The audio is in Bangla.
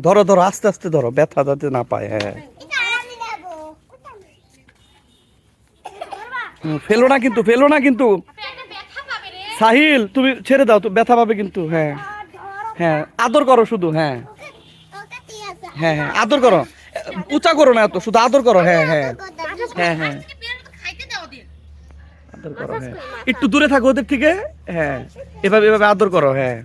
ধরো ধরো, আস্তে আস্তে ধরো, ব্যথা যাতে না পায়। হ্যাঁ, ফেলো না কিন্তু, ফেলো না কিন্তু সাহিল, তুমি ছেড়ে দাও তো, ব্যথা পাবে কিন্তু। হ্যাঁ হ্যাঁ, আদর করো শুধু। হ্যাঁ হ্যাঁ হ্যাঁ, আদর করো, উঁচা করো না এত, শুধু আদর করো। হ্যাঁ হ্যাঁ হ্যাঁ হ্যাঁ, আদর করো। হ্যাঁ, একটু দূরে থাকো ওদের থেকে। হ্যাঁ, এভাবে এভাবে আদর করো। হ্যাঁ।